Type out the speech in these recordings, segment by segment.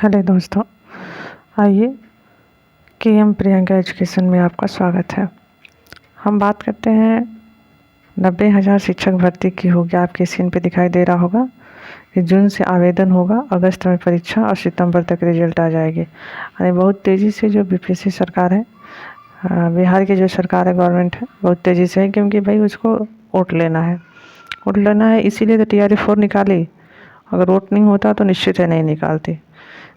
Hello दोस्तों, आइए KM Priyanka education में आपका स्वागत है। हम बात करते हैं 90,000 शिक्षक भर्ती की होगी। आपके स्क्रीन पे दिखाई दे रहा होगा कि जून से आवेदन होगा, अगस्त में परीक्षा और सितंबर तक रिजल्ट आ जाएगी। यानी बहुत तेज़ी से जो बीपीएससी सरकार है, बिहार की जो सरकार है, गवर्नमेंट है, बहुत तेज़ी से है, क्योंकि भाई उसको वोट लेना है। वोट लेना है इसीलिए तो TRE 4 निकाली। अगर वोट नहीं होता तो निश्चित है नहीं निकालती।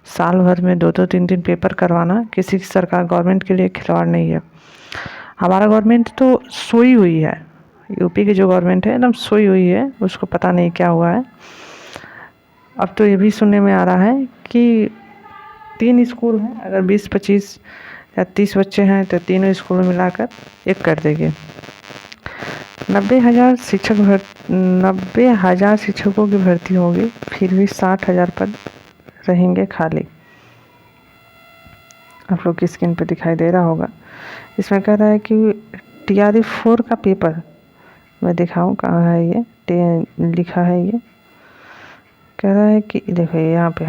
साल भर में 2-2 3-3 पेपर करवाना किसी की सरकार गवर्नमेंट के लिए खिलवाड़ नहीं है। हमारा गवर्नमेंट तो सोई हुई है। यूपी की जो गवर्नमेंट है एकदम सोई हुई है, उसको पता नहीं क्या हुआ है। अब तो ये भी सुनने में आ रहा है कि 3 स्कूल हैं, अगर 20-25 या 30 बच्चे हैं तो तीनों स्कूल में मिलाकर एक कर देंगे। 90,000 शिक्षकों की भर्ती होगी, फिर भी 60,000 पद रहेंगे खाली। आप लोग की स्क्रीन पे दिखाई दे रहा होगा। इसमें कह रहा है कि TRE 4 का पेपर, मैं दिखाऊं कहाँ है ये लिखा है। ये कह रहा है कि देखो यहाँ पे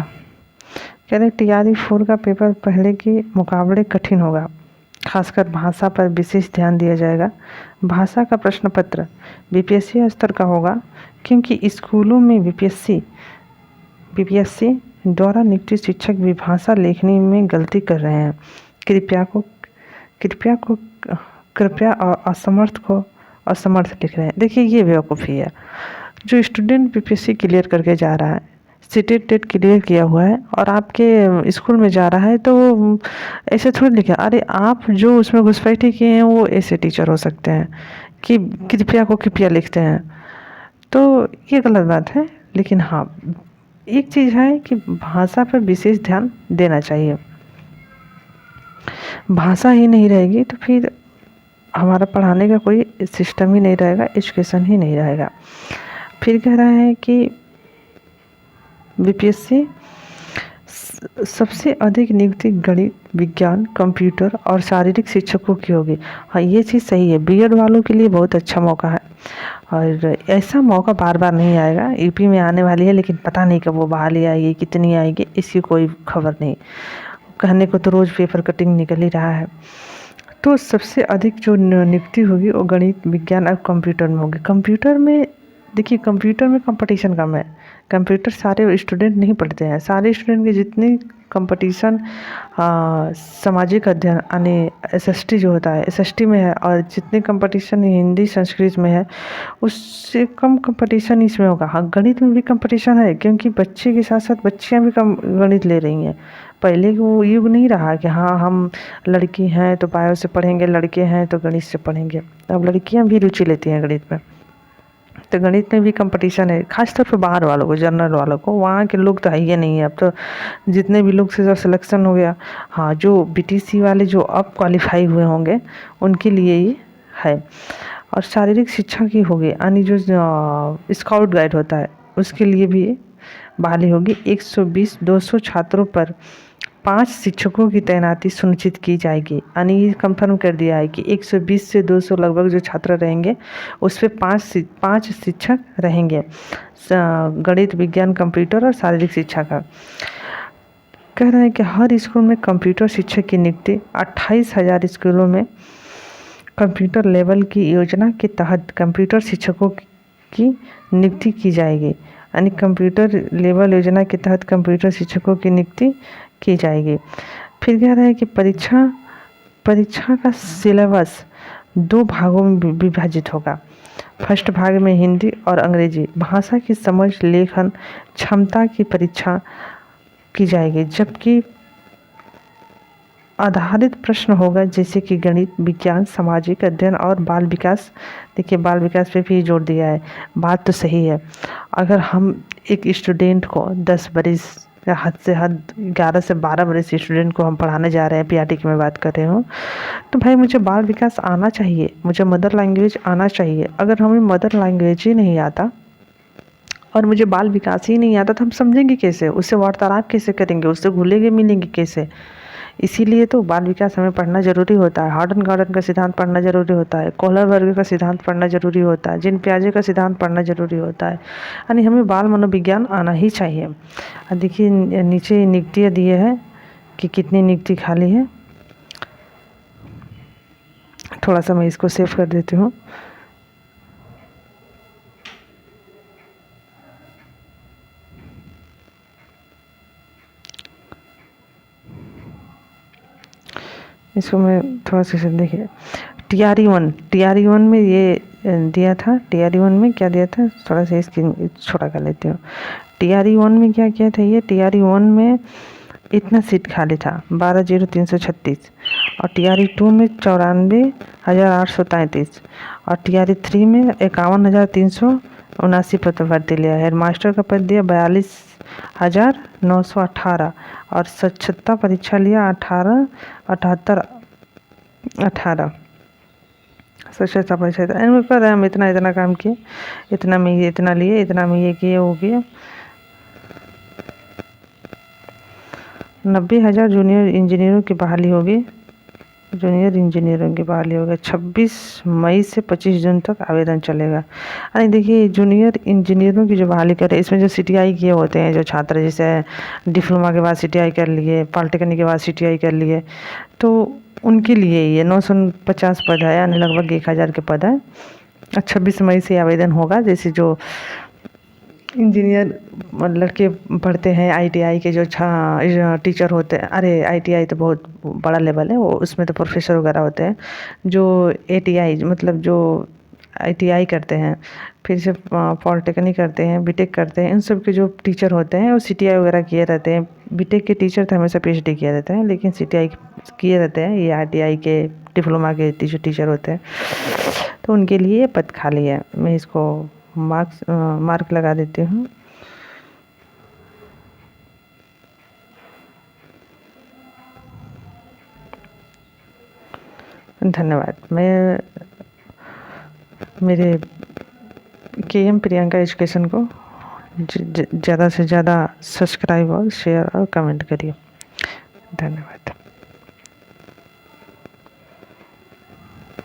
कह रहे TRE 4 का पेपर पहले के मुकाबले कठिन होगा, खासकर भाषा पर विशेष ध्यान दिया जाएगा। भाषा का प्रश्न पत्र बीपीएससी स्तर का होगा, क्योंकि स्कूलों में बीपीएससी द्वारा नियुक्त शिक्षक भी भाषा लेखनी में गलती कर रहे हैं। कृपया और असमर्थ लिख रहे हैं। देखिए, ये बेवकूफ़ी है। जो स्टूडेंट बीपीएससी क्लियर करके जा रहा है, सीटेट टेट क्लियर किया हुआ है और आपके स्कूल में जा रहा है, तो ऐसे थोड़ी लिखा। अरे आप जो उसमें घुसपैठी किए हैं वो ऐसे टीचर हो सकते हैं कि कृपया लिखते हैं, तो ये गलत बात है। लेकिन हाँ, एक चीज़ है कि भाषा पर विशेष ध्यान देना चाहिए। भाषा ही नहीं रहेगी तो फिर हमारा पढ़ाने का कोई सिस्टम ही नहीं रहेगा, एजुकेशन ही नहीं रहेगा। फिर कह रहा है कि बीपीएससी सबसे अधिक नियुक्ति गणित, विज्ञान, कंप्यूटर और शारीरिक शिक्षकों की होगी। हाँ, ये चीज़ सही है। बीएड वालों के लिए बहुत अच्छा मौका है और ऐसा मौका बार बार नहीं आएगा। यूपी में आने वाली है, लेकिन पता नहीं कब वो बहाली आएगी, कितनी आएगी, इसकी कोई खबर नहीं। कहने को तो रोज़ पेपर कटिंग निकल ही रहा है। तो सबसे अधिक जो नियुक्ति होगी वो गणित, विज्ञान और कंप्यूटर में होगी। कंप्यूटर में देखिए, कंप्यूटर में कंपटीशन कम है। कंप्यूटर सारे स्टूडेंट नहीं पढ़ते हैं। सारे स्टूडेंट के जितनी कंपटीशन सामाजिक अध्ययन यानी SST जो होता है, SST में है, और जितनी कंपटीशन हिंदी संस्कृत में है, उससे कम कंपटीशन इसमें होगा। हाँ, गणित में भी कंपटीशन है, क्योंकि बच्चे के साथ साथ बच्चियाँ भी कम गणित ले रही हैं। पहले वो युग नहीं रहा कि हाँ हम लड़की हैं तो बायो से पढ़ेंगे, लड़के हैं तो गणित से पढ़ेंगे। अब लड़कियां भी रुचि लेती हैं गणित में, तो गणित में भी कंपटीशन है, खासतौर पर बाहर वालों को, जनरल वालों को। वहाँ के लोग तो है ही नहीं है। अब तो जितने भी लोग से जब सिलेक्शन हो गया, हाँ, जो BTC वाले जो अब क्वालिफाई हुए होंगे उनके लिए ही है। और शारीरिक शिक्षा की होगी, यानी जो स्काउट गाइड होता है उसके लिए भी बहाली होगी। 120-200 छात्रों पर 5 शिक्षकों की तैनाती सुनिश्चित की जाएगी। यानी ये कंफर्म कर दिया है कि 120 से 200 लगभग जो छात्र रहेंगे, उस पर 5 शिक्षक रहेंगे, गणित, विज्ञान, कंप्यूटर और शारीरिक शिक्षा का। कह रहे हैं कि हर स्कूल में कंप्यूटर शिक्षक की नियुक्ति 28,000 स्कूलों में कंप्यूटर लेवल की योजना के तहत कंप्यूटर शिक्षकों की नियुक्ति की जाएगी। यानी कंप्यूटर लेवल योजना के तहत कंप्यूटर शिक्षकों की नियुक्ति की जाएगी। फिर कह रहा है कि परीक्षा का सिलेबस 2 भागों में विभाजित होगा। फर्स्ट भाग में हिंदी और अंग्रेजी भाषा की समझ, लेखन क्षमता की परीक्षा की जाएगी, जबकि आधारित प्रश्न होगा जैसे कि गणित, विज्ञान, सामाजिक अध्ययन और बाल विकास। देखिए, बाल विकास पे भी जोर दिया है। बात तो सही है। अगर हम एक स्टूडेंट को 10 बरस या हद से हद 11 से 12 बरस स्टूडेंट को हम पढ़ाने जा रहे हैं, PRT की मैं बात कर रही हूँ, तो भाई मुझे बाल विकास आना चाहिए, मुझे मदर लैंग्वेज आना चाहिए। अगर हमें मदर लैंग्वेज ही नहीं आता और मुझे बाल विकास ही नहीं आता, तो हम समझेंगे कैसे, उससे वार्तालाप कैसे करेंगे, उससे घुलेंगे मिलेंगे कैसे? इसीलिए तो बाल विकास हमें पढ़ना ज़रूरी होता है। हॉर्डन गार्डन का सिद्धांत पढ़ना ज़रूरी होता है, कोहलर वर्ग का सिद्धांत पढ़ना ज़रूरी होता है, जिन पियाजे का सिद्धांत पढ़ना ज़रूरी होता है। यानी हमें बाल मनोविज्ञान आना ही चाहिए। देखिए नीचे नियुक्तियाँ दिए हैं कि कितनी नियुक्ति खाली है। थोड़ा सा मैं इसको सेव कर देती हूँ। इसको मैं थोड़ा सा देखिए, टीआरई वन में ये दिया था। टीआरई वन में क्या दिया था, थोड़ा सा स्क्रीन छोटा कर लेती हूँ। टीआरई वन में क्या किया था, ये टीआरई वन में इतना सीट खाली था 12,336, और टीआरई टू में 94,833, और टीआरई थ्री में 51,379 पद भर्ती लिया। हेडमास्टर का पद दिया 42,918, और स्वच्छता परीक्षा लिया 18 स्वच्छता परीक्षा। इनमें पर हम इतना काम किए, इतना में ये इतना लिए, इतना में ये किए, वो किए। 90,000 जूनियर इंजीनियरों की बहाली होगी। 26 मई से 25 जून तक आवेदन चलेगा। यानी देखिए जूनियर इंजीनियरों की जो बहाली करे, इसमें जो सीटीआई किए होते हैं जो छात्र, जैसे डिप्लोमा के बाद सीटीआई कर लिए, पॉलिटेक्निक के बाद सीटीआई कर लिए, तो उनके लिए ये 950 पद है, यानी लगभग 1,000 के पद है। 26 मई से आवेदन होगा। जैसे जो इंजीनियर लड़के पढ़ते हैं, आईटीआई के जो टीचर होते हैं, अरे आईटीआई तो बहुत बड़ा लेवल है वो, उसमें तो प्रोफेसर वगैरह होते हैं। जो एटीआई मतलब जो आईटीआई करते हैं, फिर से पॉलिटेक्निक करते हैं, बीटेक करते हैं, इन सब के जो टीचर होते हैं वो सीटीआई वगैरह किए रहते हैं। बीटेक के टीचर तो हमेशा पीएचडी किए रहते हैं, लेकिन सीटीआई किए रहते हैं। ये आईटीआई के डिप्लोमा के जो टीचर होते हैं, तो उनके लिए पद खाली है। मैं इसको मार्क लगा देती हूँ। धन्यवाद। मैं मेरे केएम प्रियंका एजुकेशन को ज़्यादा से ज़्यादा सब्सक्राइब और शेयर और कमेंट करिए। धन्यवाद।